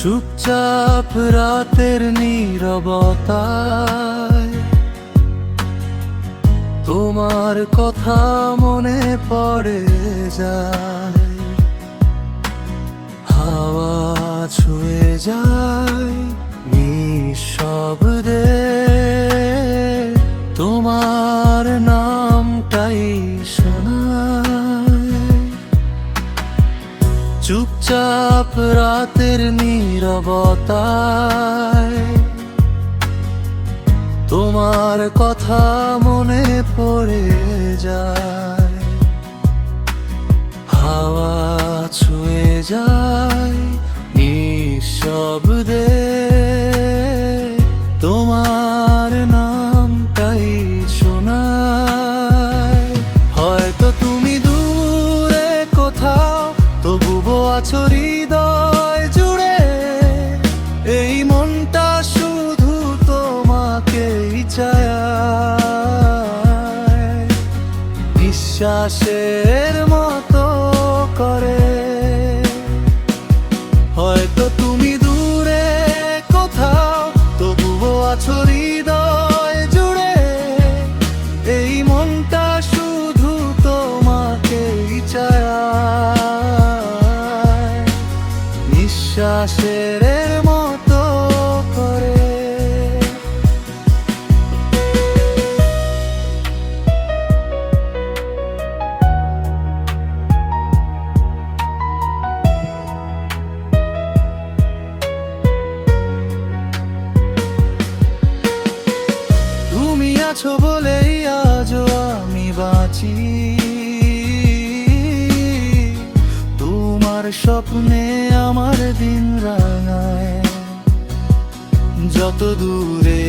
চুপচাপ রাতের নীরবতায় তোমার কথা মনে পড়ে যায়, হাওয়া ছুঁয়ে যায় নিঃশব্দে, তোমার নামটাই শোনায়। চুপচাপ রাতের নীরবতায় তোমার কথা মনে পড়ে যায়, হাওয়া ছুঁয়ে যায় নিঃশব্দে, তোমার নামটাই শোনায়। হয়তো তুমি দূরে কোথাও, তবুও আছো হৃদয় জুড়ে। এই মনটা শুধু তোমাকেই চায়, নিঃশ্বাসের মতো করে। হয়তো তুমি দূরে কোথাও, তবুও আছো হৃদয় জুড়ে। এই মনটা শুধু তোমাকেই চায়, নিঃশ্বাসের মতো করে। তুমি আছো বলেই আজও আমি বাঁচি, তোমার স্বপ্নে আমার দিন রাঙায়। যত দূরে